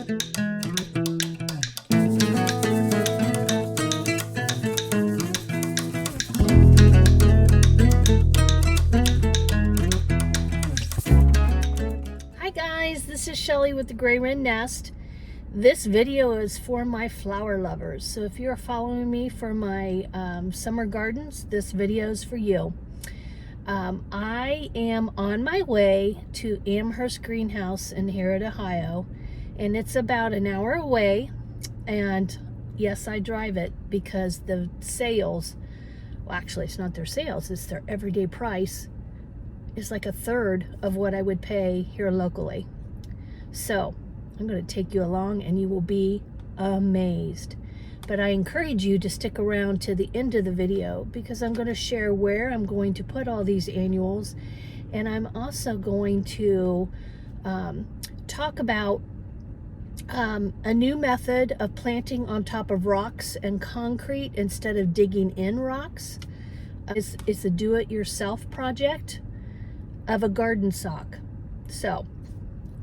Hi guys, this is Shelly with the Gray Wren Nest. This video is for my flower lovers. So if you're following me for my summer gardens, this video is for you. I am on my way to Amherst Greenhouse in Harrod, Ohio, and it's about an hour away. And yes, I drive it because the sales, well, actually it's not their sales, it's their everyday price, is like a third of what I would pay here locally. So I'm going to take you along and you will be amazed. But I encourage you to stick around to the end of the video because I'm going to share where I'm going to put all these annuals, and I'm also going to talk about a new method of planting on top of rocks and concrete instead of digging in rocks. It's a do-it-yourself project of a garden sock. So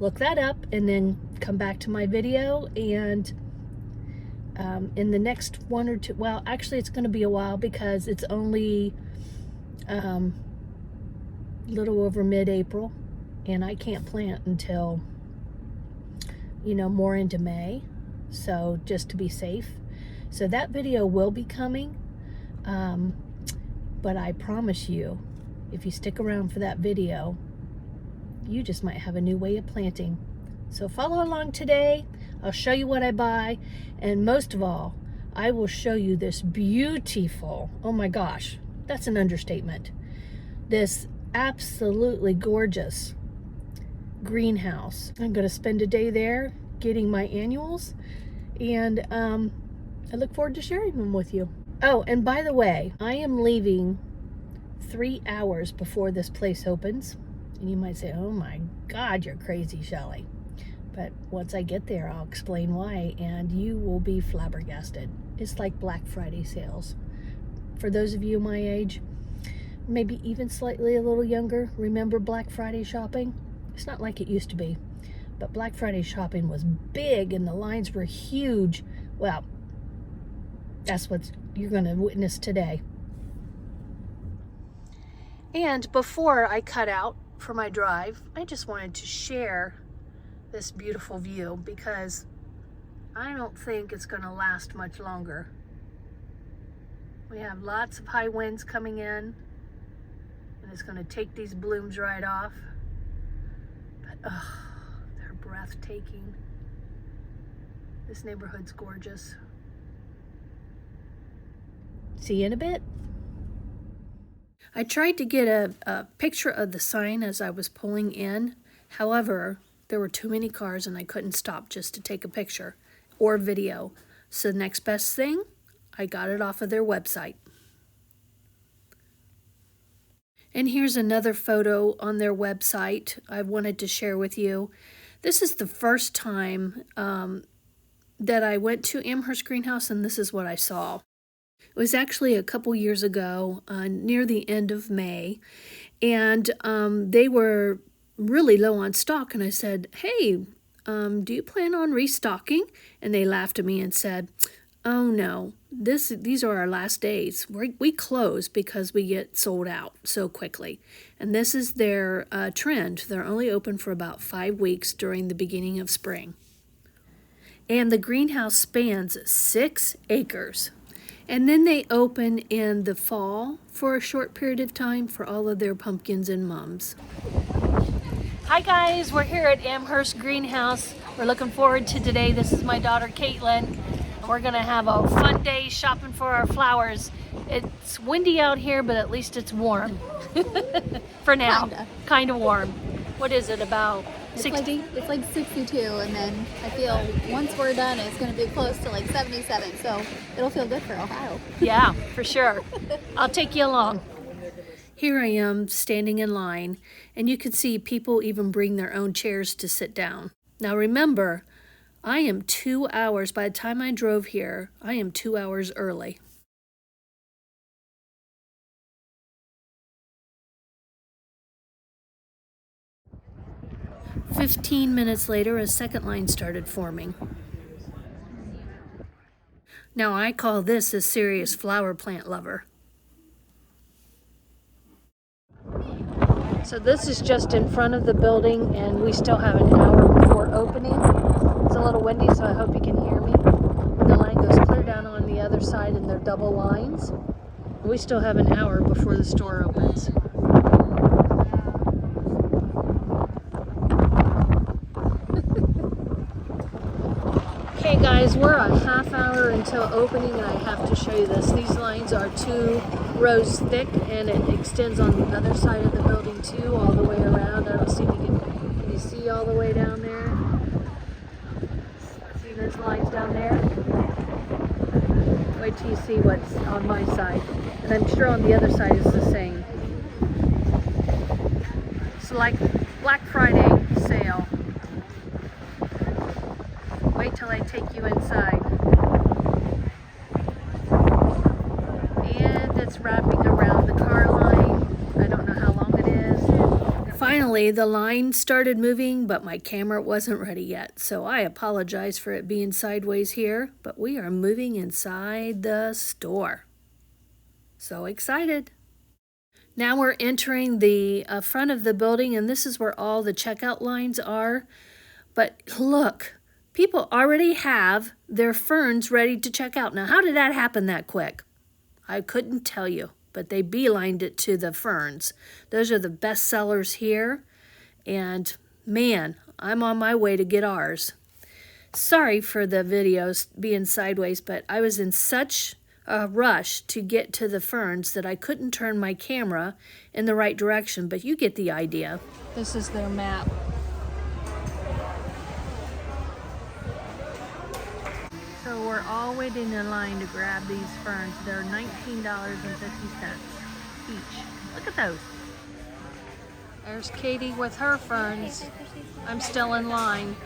look that up and then come back to my video, and in the next one or two, well actually it's going to be a while because it's only a little over mid-April and I can't plant until, you know, more into May, so just to be safe. So that video will be coming, but I promise you, if you stick around for that video, you just might have a new way of planting. So follow along today. I'll show you what I buy, and most of all, I will show you this beautiful, oh my gosh, that's an understatement, this absolutely gorgeous greenhouse. I'm going to spend a day there getting my annuals, and I look forward to sharing them with you. Oh, and by the way, I am leaving 3 hours before this place opens. And you might say, oh my God, you're crazy, Shelly. But once I get there, I'll explain why, and you will be flabbergasted. It's like Black Friday sales. For those of you my age, maybe even slightly a little younger, remember Black Friday shopping? It's not like it used to be. But Black Friday shopping was big and the lines were huge. Well, that's what you're going to witness today. And before I cut out for my drive, I just wanted to share this beautiful view because I don't think it's going to last much longer. We have lots of high winds coming in, and it's going to take these blooms right off. But oh, they're breathtaking. This neighborhood's gorgeous. See you in a bit. I tried to get a picture of the sign as I was pulling in. However, there were too many cars and I couldn't stop just to take a picture or video. So the next best thing, I got it off of their website. And here's another photo on their website I wanted to share with you. This is the first time that I went to Amherst Greenhouse, and this is what I saw. It was actually a couple years ago, near the end of May, and they were really low on stock, and I said, hey, do you plan on restocking? And they laughed at me and said, oh no, these are our last days. We close because we get sold out so quickly. And this is their trend. They're only open for about 5 weeks during the beginning of spring. And the greenhouse spans 6 acres. And then they open in the fall for a short period of time for all of their pumpkins and mums. Hi guys, we're here at Amherst Greenhouse. We're looking forward to today. This is my daughter Caitlyn. We're gonna have a fun day shopping for our flowers. It's windy out here, but at least it's warm. For now, kind of warm. What is it, about 60? It's like 62, and then I feel once we're done, it's going to be close to like 77, so it'll feel good for Ohio. Yeah, for sure. I'll take you along. Here I am standing in line, and you can see people even bring their own chairs to sit down. Now remember, I am 2 hours, by the time I drove here, I am 2 hours early. 15 minutes later, a second line started forming. Now I call this a serious flower plant lover. So this is just in front of the building, and we still have an hour before opening. It's a little windy, so I hope you can hear me. The line goes clear down on the other side, and they're double lines. We still have an hour before the store opens. Okay guys, we're a half hour until opening, and I have to show you this. These lines are 2 rows thick, and it extends on the other side of the building too, all the way around. I don't see if you can you see all the way down there? See those lines down there? Wait till you see what's on my side. And I'm sure on the other side is the same. So like Black Friday sale. Wait till I take you inside. And it's wrapping around the car line. I don't know how long it is. Finally, the line started moving, but my camera wasn't ready yet. So I apologize for it being sideways here, but we are moving inside the store. So excited. Now we're entering the front of the building, and this is where all the checkout lines are. But look. People already have their ferns ready to check out. Now, how did that happen that quick? I couldn't tell you, but they beelined it to the ferns. Those are the best sellers here. And man, I'm on my way to get ours. Sorry for the videos being sideways, but I was in such a rush to get to the ferns that I couldn't turn my camera in the right direction, but you get the idea. This is their map. So we're all waiting in line to grab these ferns. They're $19.50 each. Look at those. There's Katie with her ferns. I'm still in line.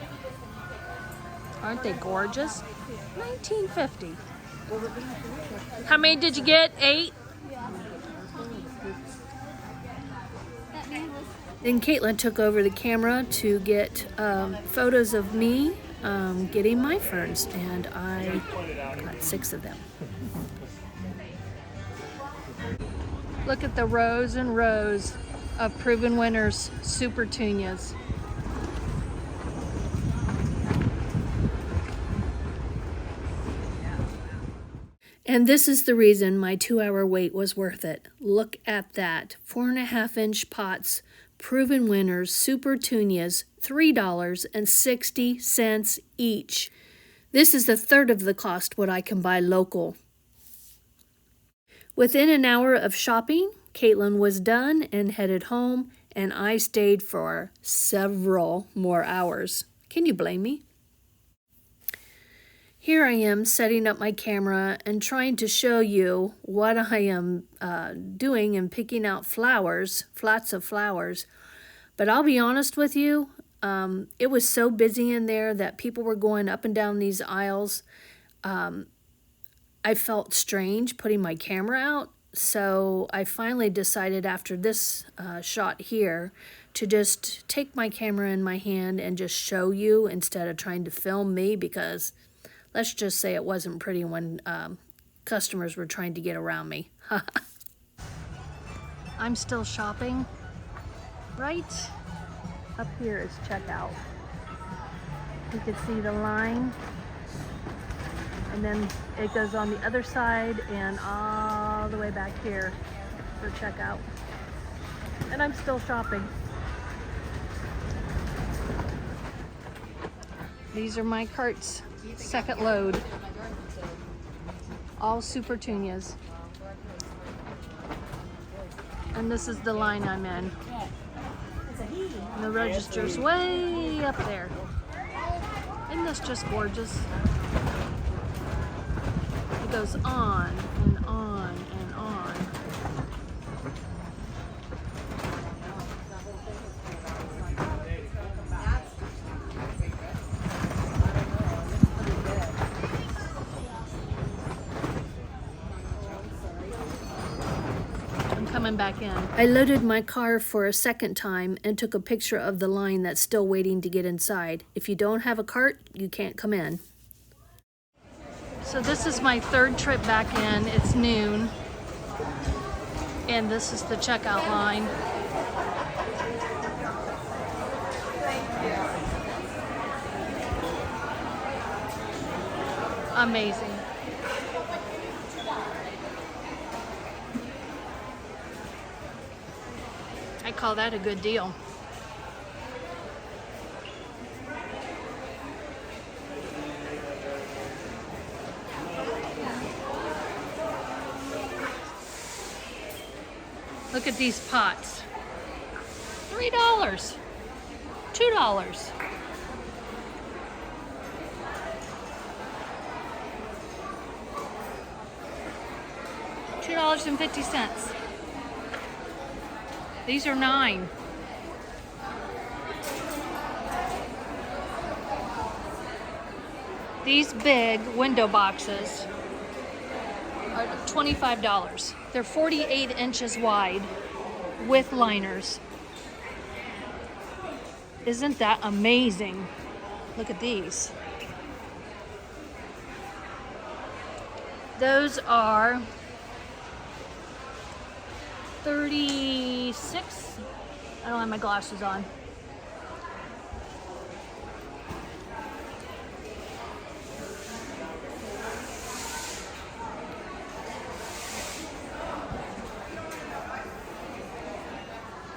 Aren't they gorgeous? $19.50. How many did you get? 8? Then Caitlyn took over the camera to get photos of me getting my ferns, and I got 6 of them. Look at the rows and rows of Proven Winners Supertunias. And this is the reason my 2-hour wait was worth it. Look at that. 4.5-inch pots, Proven Winners Supertunias, $3.60 each. This is a third of the cost what I can buy local. Within an hour of shopping, Caitlyn was done and headed home, and I stayed for several more hours. Can you blame me? Here I am setting up my camera and trying to show you what I am doing and picking out flowers, flats of flowers. But I'll be honest with you, it was so busy in there that people were going up and down these aisles. I felt strange putting my camera out, so I finally decided after this shot here to just take my camera in my hand and just show you instead of trying to film me, because let's just say it wasn't pretty when customers were trying to get around me. I'm still shopping. Right up here is checkout. You can see the line, and then it goes on the other side and all the way back here for checkout. And I'm still shopping. These are my carts. Second load. All Supertunias. And this is the line I'm in. And the register's way up there. Isn't this just gorgeous? It goes on and on and on. coming back in. I loaded my car for a second time and took a picture of the line that's still waiting to get inside. If you don't have a cart, you can't come in. So this is my third trip back in. It's noon. And this is the checkout line. Amazing. I call that a good deal. Look at these pots. $3, $2. $2.50. These are $9. These big window boxes are $25. They're 48 inches wide with liners. Isn't that amazing? Look at these. Those are 36. I don't have my glasses on.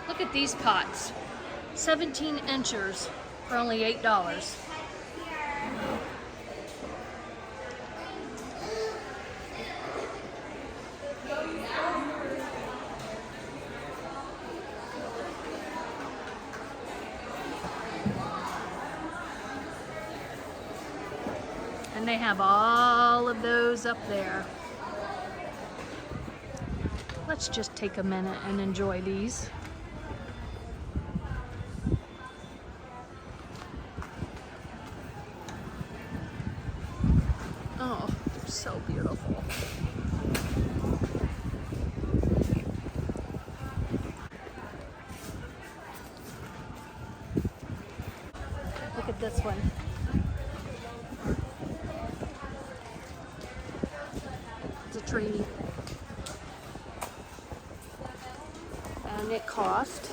Look at these pots. 17 inches for only $8. And they have all of those up there. Let's just take a minute and enjoy these. Oh, they're so beautiful. Look at this one. It's a tree. And it cost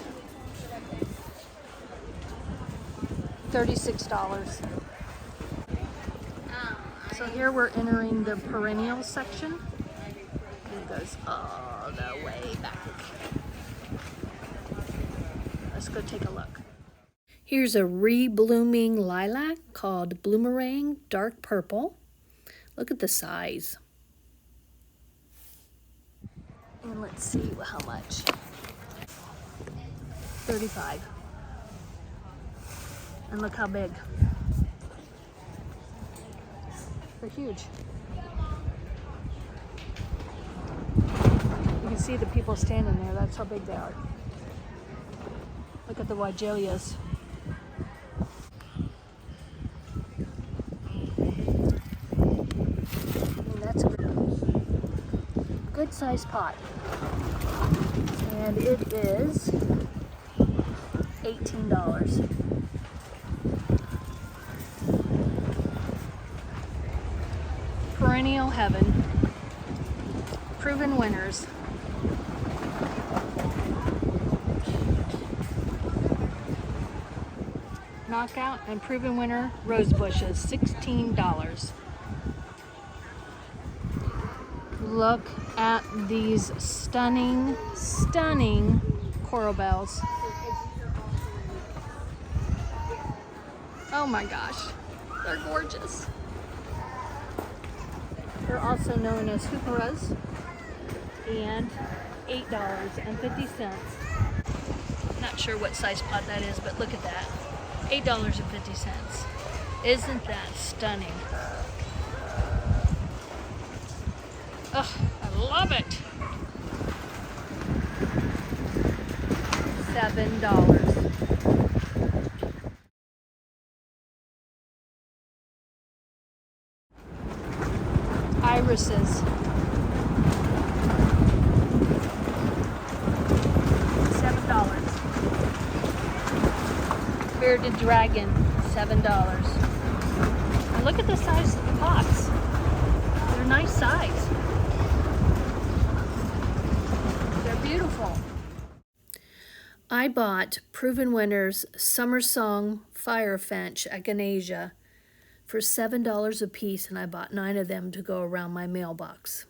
$36. So here we're entering the perennial section. It goes all the way back. Let's go take a look. Here's a re-blooming lilac called Bloomerang Dark Purple. Look at the size. And let's see how much. $35. And look how big. They're huge. You can see the people standing there. That's how big they are. Look at the Wigilias. And that's a good sized pot. And it is $18. Perennial Heaven, Proven Winners. Knockout and Proven Winner rose bushes, $16. Look at these stunning, stunning coral bells. Oh my gosh, they're gorgeous. They're also known as hooperas, and $8.50. Not sure what size pot that is, but look at that. $8.50. Isn't that stunning? Oh, I love it. $7. Irises. Bearded dragon, $7. And look at the size of the pots. They're nice size. They're beautiful. I bought Proven Winners Summersong FireFinch Echinacea for $7 a piece, and I bought 9 of them to go around my mailbox.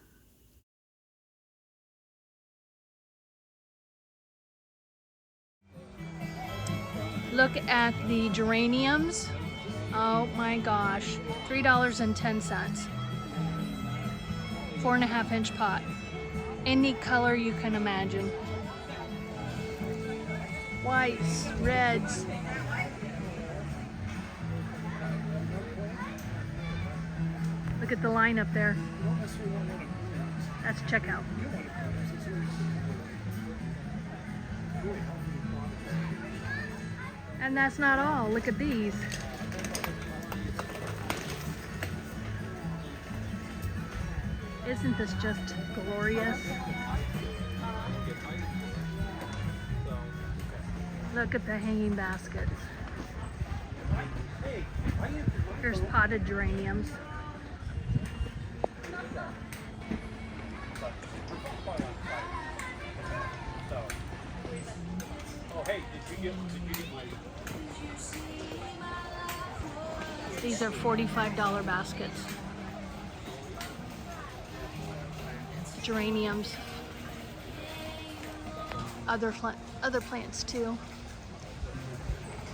Look at the geraniums. Oh my gosh, $3.10. 4.5 inch pot. Any color you can imagine. Whites, reds. Look at the line up there. That's checkout. And that's not all. Look at these. Isn't this just glorious? Look at the hanging baskets. Here's potted geraniums. These are $45 baskets. Geraniums. Other plants too.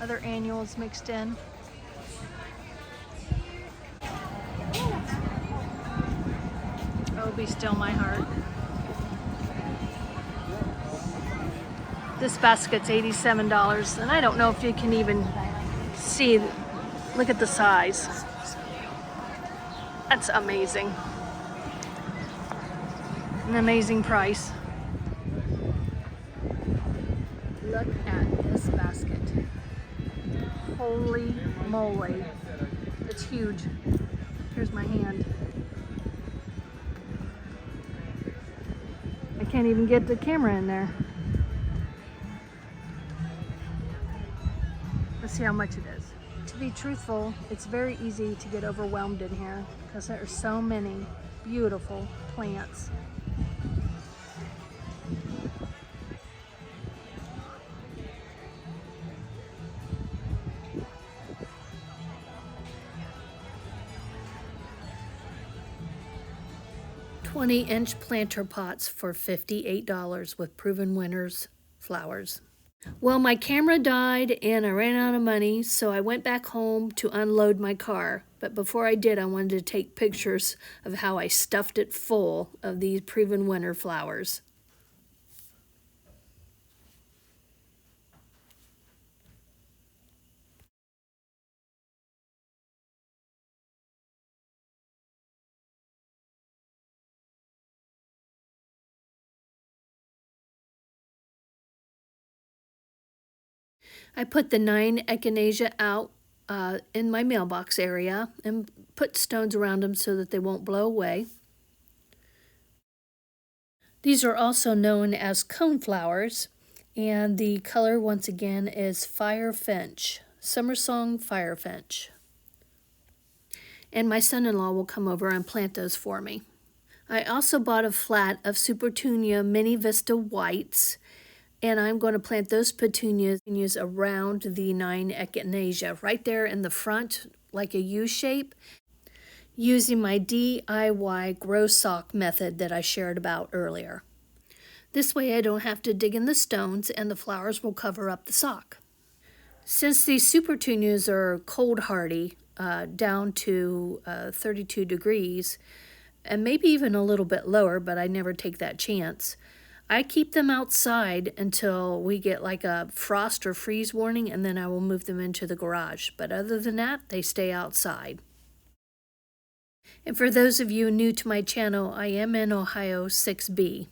Other annuals mixed in. Oh, be still my heart. This basket's $87, and I don't know if you can even see. Look at the size. That's amazing. An amazing price. Look at this basket. Holy moly. It's huge. Here's my hand. I can't even get the camera in there. Let's see how much it is. To be truthful, it's very easy to get overwhelmed in here because there are so many beautiful plants. "20-inch planter pots for $58 with Proven Winners flowers." Well, my camera died and I ran out of money, so I went back home to unload my car. But before I did, I wanted to take pictures of how I stuffed it full of these Proven Winner flowers. I put the 9 echinacea out in my mailbox area and put stones around them so that they won't blow away. These are also known as coneflowers, and the color once again is FireFinch, Summersong FireFinch. And my son-in-law will come over and plant those for me. I also bought a flat of Supertunia Mini Vista Whites, and I'm going to plant those petunias around the 9 echinacea, right there in the front, like a U shape, using my DIY grow sock method that I shared about earlier. This way I don't have to dig in the stones and the flowers will cover up the sock. Since these Supertunias are cold hardy, down to 32 degrees, and maybe even a little bit lower, but I never take that chance, I keep them outside until we get like a frost or freeze warning, and then I will move them into the garage. But other than that, they stay outside. And for those of you new to my channel, I am in Ohio 6B.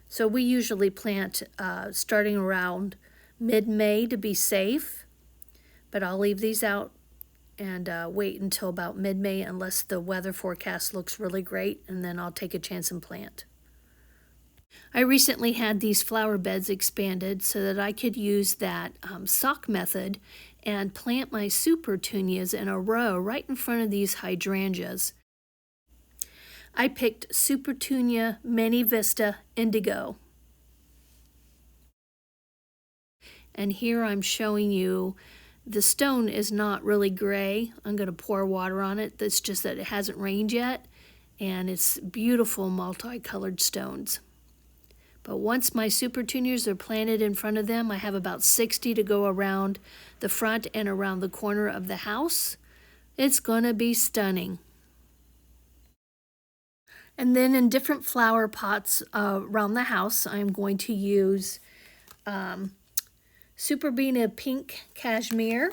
So we usually plant starting around mid-May to be safe, but I'll leave these out and wait until about mid-May unless the weather forecast looks really great, and then I'll take a chance and plant. I recently had these flower beds expanded so that I could use that sock method and plant my Supertunias in a row right in front of these hydrangeas. I picked Supertunia Mini Vista Indigo. And here I'm showing you the stone is not really gray. I'm going to pour water on it. That's just that it hasn't rained yet. And it's beautiful multicolored stones. But once my Supertunias are planted in front of them, I have about 60 to go around the front and around the corner of the house. It's going to be stunning. And then in different flower pots around the house, I'm going to use Superbena Pink Cashmere,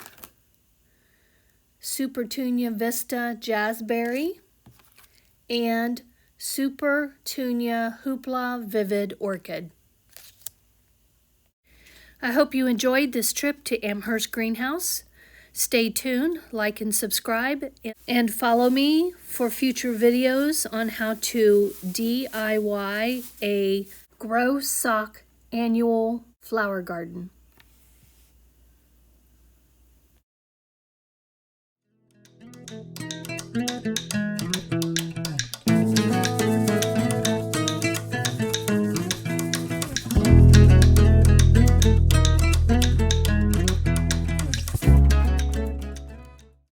Supertunia Vista Jazzberry, and Supertunia Hoopla Vivid Orchid. I hope you enjoyed this trip to Amherst Greenhouse. Stay tuned, like and subscribe, and follow me for future videos on how to DIY a grow sock annual flower garden.